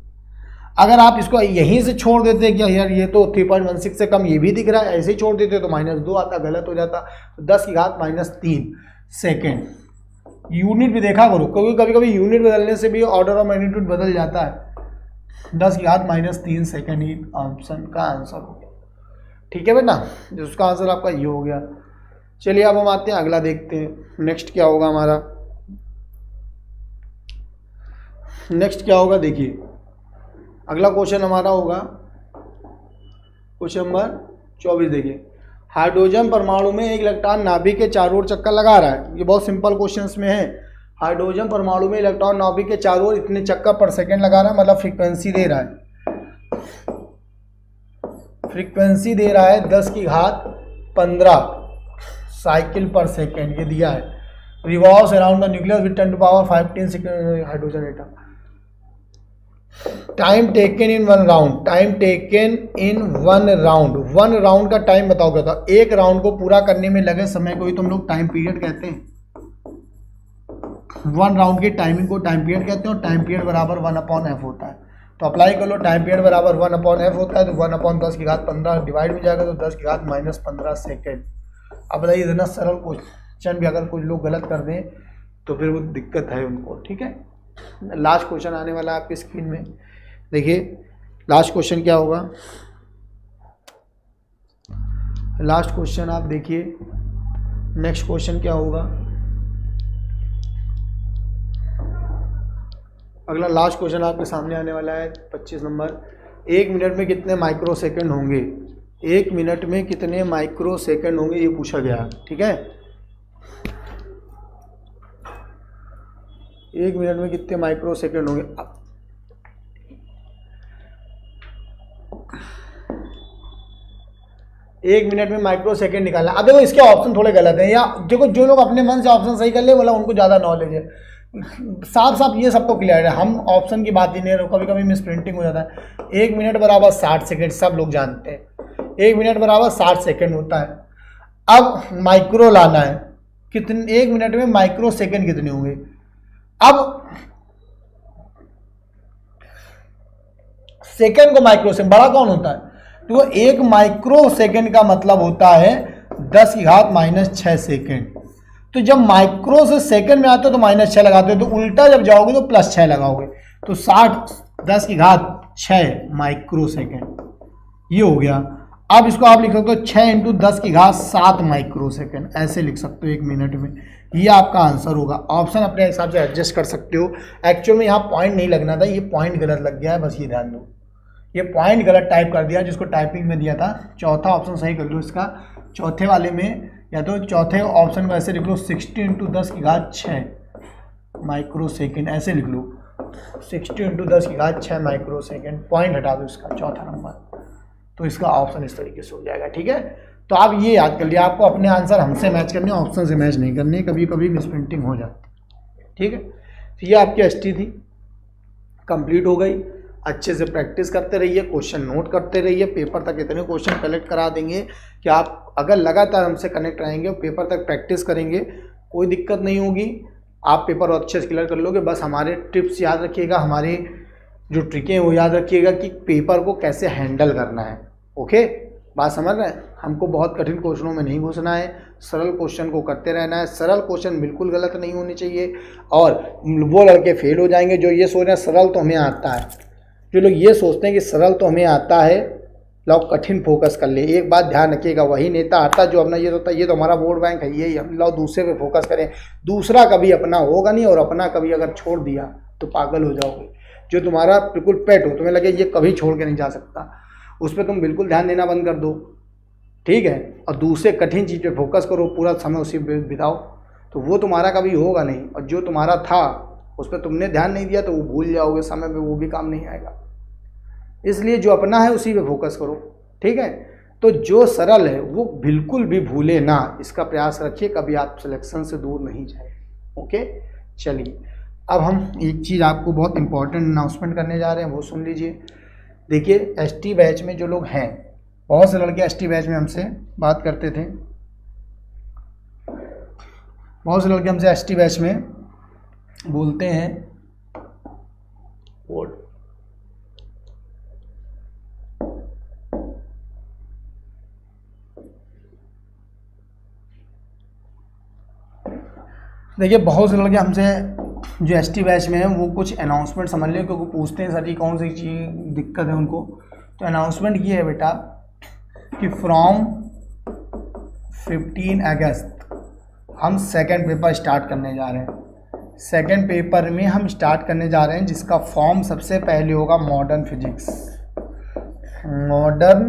अगर आप इसको यहीं से छोड़ देते क्या यार ये तो 3.16 से कम ये भी दिख रहा है, ऐसे ही छोड़ देते तो -2 आता, गलत हो जाता, तो 10 की घात -3 सेकेंड। यूनिट भी देखा करो, क्योंकि कभी कभी यूनिट बदलने से भी ऑर्डर ऑफ मैग्नीट्यूड बदल जाता है। 10 की घात -3 सेकेंड ही ऑप्शन का आंसर हो गया, ठीक है बेटा, जिसका आंसर आपका ये हो गया। चलिए अब हम आते हैं अगला देखते हैं, नेक्स्ट क्या होगा हमारा, नेक्स्ट क्या होगा देखिए, अगला क्वेश्चन हमारा होगा क्वेश्चन नंबर 24। देखिए, हाइड्रोजन परमाणु में एक इलेक्ट्रॉन नाभिक के चारों ओर चक्कर लगा रहा है। ये बहुत सिंपल क्वेश्चंस में है। हाइड्रोजन परमाणु में इलेक्ट्रॉन नाभिक के चारों ओर इतने चक्कर पर सेकंड लगा रहा है, मतलब फ्रीक्वेंसी दे रहा है, फ्रीक्वेंसी दे रहा है 10 की घात 15 साइकिल पर सेकेंड, ये दिया है। Revolves around the nucleus with 10 to power 15 second hydrogen atom. Time taken in 1 round, time taken in 1 round, 1 round का टाइम बताओ क्या था, एक राउंड को पूरा करने में लगे समय को ही तुम लोग टाइम पीरियड कहते हैं। 1 राउंड की टाइमिंग को टाइम पीरियड कहते हैं, और टाइम पीरियड बराबर 1/f होता है। तो अप्लाई कर लो, टाइम पीरियड बराबर 1/f होता है, तो 1/10 की घात 15 डिवाइड हो जाएगा, तो 10 की घात -15 सेकेंड। अब बताइए, इतना सरल क्वेश्चन भी अगर कुछ लोग गलत कर दें तो फिर वो दिक्कत है उनको, ठीक है। लास्ट क्वेश्चन आने वाला है आपकी स्क्रीन में, देखिए लास्ट क्वेश्चन क्या होगा, लास्ट क्वेश्चन आप देखिए, नेक्स्ट क्वेश्चन क्या होगा, अगला लास्ट क्वेश्चन आपके सामने आने वाला है 25 नंबर। 1 मिनट में कितने माइक्रो सेकेंड होंगे, 1 मिनट में कितने माइक्रो सेकेंड होंगे, ये पूछा गया, ठीक है। 1 मिनट में कितने माइक्रो सेकेंड होंगे, 1 मिनट में माइक्रो सेकेंड निकालना। अब देखो इसके ऑप्शन थोड़े गलत हैं, या देखो जो लोग अपने मन से ऑप्शन सही कर ले बोला उनको ज़्यादा नॉलेज है, साफ साफ ये सबको क्लियर है, हम ऑप्शन की बात ही नहीं, कभी कभी मिस प्रिंटिंग हो जाता है। 1 मिनट बराबर 60 सेकेंड, सब लोग जानते हैं 1 मिनट बराबर 60 सेकेंड होता है। अब माइक्रो लाना है, कितने 1 मिनट में माइक्रो सेकेंड कितने होंगे। अब सेकेंड को माइक्रो से बड़ा कौन होता है, तो 1 माइक्रो सेकेंड का मतलब होता है 10 की घात -6 सेकेंड। तो जब माइक्रो से सेकेंड में आते हो तो -6 लगाते हो, तो उल्टा जब जाओगे तो +6 लगाओगे, तो 60 10 की घात 6 माइक्रो सेकेंड, ये हो गया। अब इसको आप लिख सकते हो 6 इंटू 10 की घात 7 माइक्रो सेकेंड, ऐसे लिख सकते हो 1 मिनट में, ये आपका आंसर होगा। ऑप्शन अपने हिसाब से एडजस्ट कर सकते हो। एक्चुअल में यहाँ पॉइंट नहीं लगना था, ये पॉइंट गलत लग गया है, बस ये ध्यान दो, ये पॉइंट गलत टाइप कर दिया जिसको टाइपिंग में दिया था। चौथा ऑप्शन सही कर लो इसका, चौथे वाले में, या तो चौथे ऑप्शन को ऐसे लिख लो 60 इंटू 10 की घात 6 माइक्रो सेकेंड, ऐसे लिख लो 60 इंटू 10 की घात 6 माइक्रो सेकेंड, पॉइंट हटा दो इसका चौथा नंबर, तो इसका ऑप्शन इस तरीके से हो जाएगा, ठीक है। तो आप ये याद कर लिया, आपको अपने आंसर हमसे मैच करने, ऑप्शन से मैच नहीं करने, कभी कभी मिसप्रिंटिंग हो जाती है, ठीक है। तो ये आपकी एसटी थी, कंप्लीट हो गई। अच्छे से प्रैक्टिस करते रहिए, क्वेश्चन नोट करते रहिए, पेपर तक इतने क्वेश्चन कलेक्ट करा देंगे कि आप अगर लगातार हमसे कनेक्ट रहेंगे और पेपर तक प्रैक्टिस करेंगे, कोई दिक्कत नहीं होगी, आप पेपर अच्छे से क्लियर कर लोगे। बस हमारे टिप्स याद रखिएगा, हमारे जो ट्रिकें वो याद रखिएगा कि पेपर को कैसे हैंडल करना है, ओके, बात समझ रहे हैं। हमको बहुत कठिन क्वेश्चनों में नहीं घुसना है, सरल क्वेश्चन को करते रहना है। सरल क्वेश्चन बिल्कुल गलत नहीं होने चाहिए, और वो लड़के फेल हो जाएंगे जो ये सोच रहे हैं सरल तो हमें आता है, जो लोग ये सोचते हैं कि सरल तो हमें आता है, लोग कठिन फोकस कर ले। एक बात ध्यान रखिएगा, वही नेता आता जो अपना ये होता है, ये तो हमारा वोट बैंक है, यही हम लोग दूसरे पे फोकस करें, दूसरा कभी अपना होगा नहीं, और अपना कभी अगर छोड़ दिया तो पागल हो जाओगे। जो तुम्हारा बिल्कुल पेट हो, तुम्हें लगे ये कभी छोड़ के नहीं जा सकता, उस पर तुम बिल्कुल ध्यान देना बंद कर दो, ठीक है, और दूसरे कठिन चीज़ पे फोकस करो, पूरा समय उसी पे बिताओ, तो वो तुम्हारा कभी होगा नहीं। और जो तुम्हारा था उस पर तुमने ध्यान नहीं दिया तो वो भूल जाओगे समय पे, वो भी काम नहीं आएगा। इसलिए जो अपना है उसी पे फोकस करो, ठीक है। तो जो सरल है वो बिल्कुल भी भूले ना, इसका प्रयास रखिए, कभी आप सिलेक्शन से दूर नहीं जाए। ओके, चलिए अब हम एक चीज़ आपको बहुत इंपॉर्टेंट अनाउंसमेंट करने जा रहे हैं, वो सुन लीजिए। देखिए एसटी बैच में जो लोग हैं, बहुत से लड़के एसटी बैच में हमसे बात करते थे, बहुत से लड़के हमसे एसटी बैच में बोलते हैं देखिए बहुत से लड़के हमसे जो एसटी बैच में है वो कुछ अनाउंसमेंट समझ लें, क्योंकि पूछते हैं सर ये कौन सी चीज़ दिक्कत है उनको। तो अनाउंसमेंट ये है बेटा कि फ्रॉम 15 अगस्त हम सेकंड पेपर स्टार्ट करने जा रहे हैं। सेकंड पेपर में हम स्टार्ट करने जा रहे हैं जिसका फॉर्म सबसे पहले होगा modern physics, modern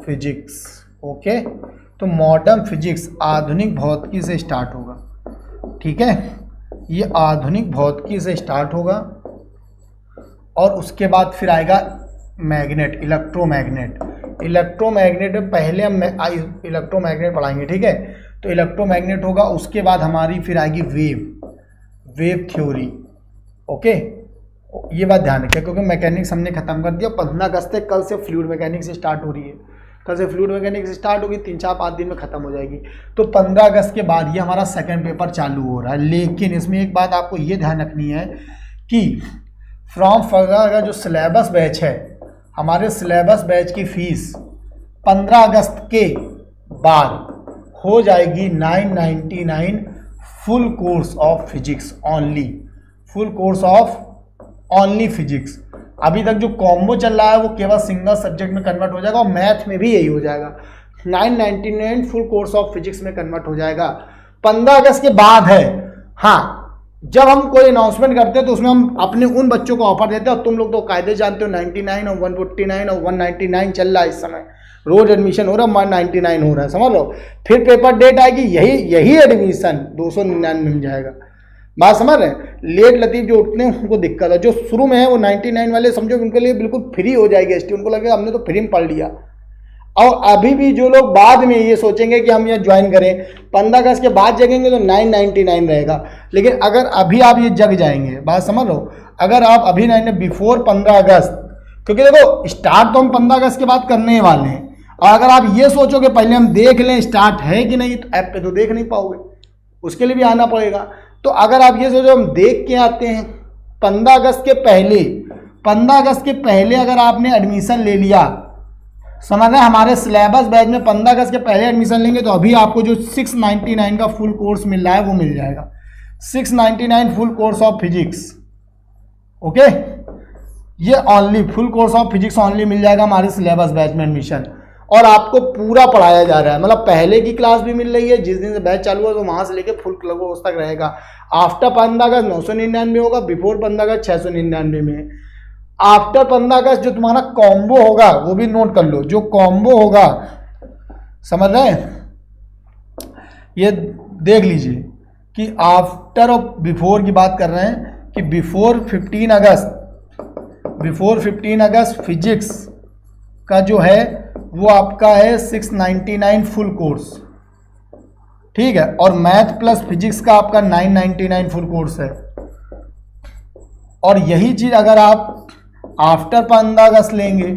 physics. Okay, तो मॉडर्न फिजिक्स आधुनिक भौतिकी से स्टार्ट होगा, ठीक है, ये आधुनिक भौतिकी से स्टार्ट होगा और उसके बाद फिर आएगा मैग्नेट, इलेक्ट्रोमैग्नेट। इलेक्ट्रोमैग्नेट में पहले हम इलेक्ट्रोमैग्नेट पढ़ाएंगे, ठीक है। तो इलेक्ट्रोमैग्नेट होगा, उसके बाद हमारी फिर आएगी वेव थ्योरी। ओके, ये बात ध्यान रखिए क्योंकि मैकेनिक्स हमने खत्म कर दिया। 15 अगस्त तक कल से फ्लूइड मैकेनिक्स से स्टार्ट हो रही है, कल से फ्लूइड मैकेनिक्स स्टार्ट होगी, 3-4-5 दिन में खत्म हो जाएगी। तो 15 अगस्त के बाद ये हमारा सेकंड पेपर चालू हो रहा है। लेकिन इसमें एक बात आपको ये ध्यान रखनी है कि फ्रॉम फर्दर जो सिलेबस बैच है, हमारे सिलेबस बैच की फीस 15 अगस्त के बाद हो जाएगी 999 full course of physics only, full course of only physics. अभी तक जो कॉम्बो चल रहा है वो केवल सिंगल सब्जेक्ट में कन्वर्ट हो जाएगा और मैथ में भी यही हो जाएगा। 999 फुल कोर्स ऑफ फिजिक्स में कन्वर्ट हो जाएगा। 15 अगस्त के बाद है। हाँ, जब हम कोई अनाउंसमेंट करते हैं तो उसमें हम अपने उन बच्चों को ऑफर देते हैं, और तुम लोग तो कायदे जानते हो 99 और 149 और 199 चल रहा है इस समय, रोज एडमिशन हो रहा है, 199 हो रहा है, समझ लो। फिर पेपर डेट आएगी, यही एडमिशन 299 मिल जाएगा। बात समझ रहे हैं। लेट लतीफ जो उठते हैं उनको दिक्कत है, जो शुरू में है वो 99 वाले समझो उनके लिए बिल्कुल फ्री हो जाएगी एसटी, उनको लगेगा हमने तो फ्री में पढ़ लिया। और अभी भी जो लोग बाद में ये सोचेंगे कि हम ये ज्वाइन करें, 15 अगस्त के बाद जगेंगे तो 999 रहेगा। लेकिन अगर अभी आप ये जग जाएंगे, बात समझ लो, अगर आप अभी बिफोर 15 अगस्त, क्योंकि देखो स्टार्ट तो हम 15 अगस्त के बाद करने वाले हैं, और अगर आप ये सोचोगे पहले हम देख लें स्टार्ट है कि नहीं, तो ऐप पे तो देख नहीं पाओगे, उसके लिए भी आना पड़ेगा। तो अगर आप ये सोचो हम देख के आते हैं 15 अगस्त के पहले, 15 अगस्त के पहले अगर आपने एडमिशन ले लिया, समझ रहे हैं, हमारे सिलेबस बैच में 15 अगस्त के पहले एडमिशन लेंगे तो अभी आपको जो 699 का फुल कोर्स मिल रहा है वो मिल जाएगा, 699 full course of physics. Okay, ये only full course of physics only मिल जाएगा हमारे सिलेबस बैच में एडमिशन, और आपको पूरा पढ़ाया जा रहा है। मतलब पहले की क्लास भी मिल रही है, जिस दिन से बैच चालू हुआ तो वहाँ से लेके फुल कोर्स तक रहेगा। आफ्टर 15 अगस्त 999 होगा, बिफोर 15 अगस्त 699 में। आफ्टर 15 अगस्त जो तुम्हारा कॉम्बो होगा वो भी नोट कर लो, जो कॉम्बो होगा, समझ रहे हैं, ये देख लीजिए कि आफ्टर और बिफोर की बात कर रहे हैं कि बिफोर 15 अगस्त फिजिक्स का जो है वो आपका है 699 फुल कोर्स, ठीक है, और मैथ प्लस फिजिक्स का आपका 999 फुल कोर्स है। और यही चीज़ अगर आप आफ्टर 15 अगस्त लेंगे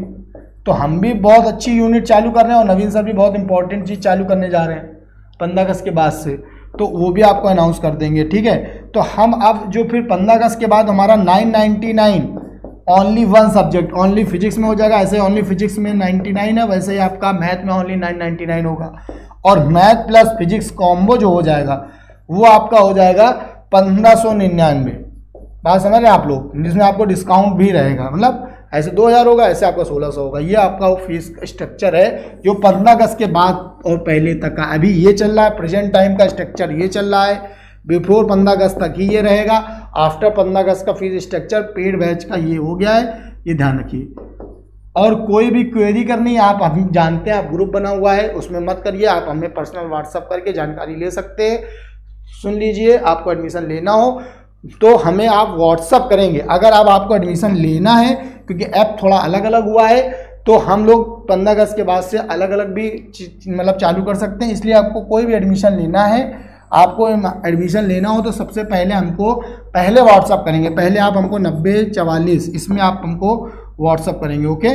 तो हम भी बहुत अच्छी यूनिट चालू कर रहे हैं और नवीन सर भी बहुत इंपॉर्टेंट चीज़ चालू करने जा रहे हैं 15 अगस्त के बाद से, तो वो भी आपको अनाउंस कर देंगे, ठीक है। तो हम अब जो फिर 15 अगस्त के बाद हमारा 999 only one subject only physics में हो जाएगा। ऐसे ओनली फिजिक्स में 99 है, वैसे ही आपका मैथ में ओनली 999 होगा। और मैथ प्लस फिजिक्स कॉम्बो जो हो जाएगा वो आपका हो जाएगा 1599। बात समझ रहे हैं आप लोग, जिसमें आपको डिस्काउंट भी रहेगा, मतलब ऐसे 2000 होगा, ऐसे आपका 1600 होगा। ये आपका वो फीस स्ट्रक्चर है जो 15 अगस्त के बाद और पहले तक का अभी ये चल रहा है, प्रेजेंट टाइम का स्ट्रक्चर ये चल रहा है। बिफोर 15 अगस्त तक ही ये रहेगा, आफ्टर 15 अगस्त का फीस स्ट्रक्चर पेड बैच का ये हो गया है, ये ध्यान रखिए। और कोई भी क्वेरी करनी है, आप हम जानते हैं आप ग्रुप बना हुआ है, उसमें मत करिए, आप हमें पर्सनल व्हाट्सअप करके जानकारी ले सकते हैं। सुन लीजिए, आपको एडमिशन लेना हो तो हमें आप व्हाट्सअप करेंगे। अगर अब आपको एडमिशन लेना है, क्योंकि ऐप थोड़ा अलग अलग हुआ है, तो हम लोग 15 अगस्त के बाद से अलग अलग भी मतलब चालू कर सकते हैं। इसलिए आपको कोई भी एडमिशन लेना है, आपको एडमिशन लेना हो तो सबसे पहले हमको पहले व्हाट्सअप करेंगे। पहले आप हमको 9044 इसमें आप हमको व्हाट्सअप करेंगे। ओके,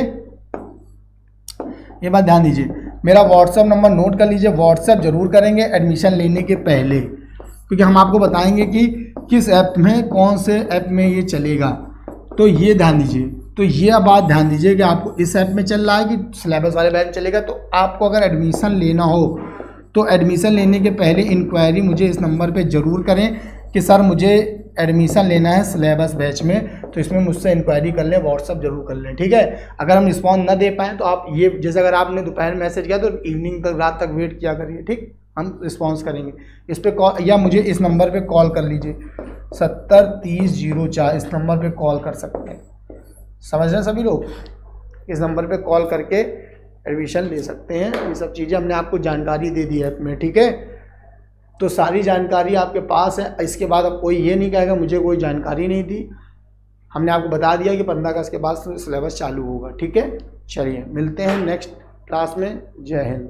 ये बात ध्यान दीजिए, मेरा व्हाट्सअप नंबर नोट कर लीजिए। व्हाट्सअप जरूर करेंगे एडमिशन लेने के पहले, क्योंकि हम आपको बताएंगे कि किस ऐप में, कौन से ऐप में ये चलेगा। तो ये ध्यान दीजिए, तो ये बात ध्यान दीजिए कि आपको इस ऐप में चल रहा है कि सिलेबस वाले बैच चलेगा। तो आपको अगर एडमिशन लेना हो तो एडमिशन लेने के पहले इंक्वायरी मुझे इस नंबर पे ज़रूर करें कि सर मुझे एडमिशन लेना है सिलेबस बैच में, तो इसमें मुझसे इंक्वायरी कर लें, व्हाट्सअप जरूर कर लें। ठीक है, अगर हम रिस्पॉन्स ना दे पाएँ तो आप ये, जैसे अगर आपने दोपहर में मैसेज किया तो इवनिंग तक, रात तक वेट किया करिए। ठीक, हम रिस्पॉन्स करेंगे। इस पर कॉल या मुझे इस नंबर पे कॉल कर लीजिए 703004, इस नंबर पे कॉल कर सकते हैं। समझ रहे हैं सभी लोग, इस नंबर पे कॉल करके एडमिशन ले सकते हैं। ये सब चीज़ें हमने आपको जानकारी दे दी ऐप में। ठीक है, तो सारी जानकारी आपके पास है। इसके बाद अब कोई ये नहीं कहेगा मुझे कोई जानकारी नहीं दी। हमने आपको बता दिया कि 15 अगस्त के बाद सिलेबस चालू होगा। ठीक है, चलिए मिलते हैं नेक्स्ट क्लास में। जय हिंद।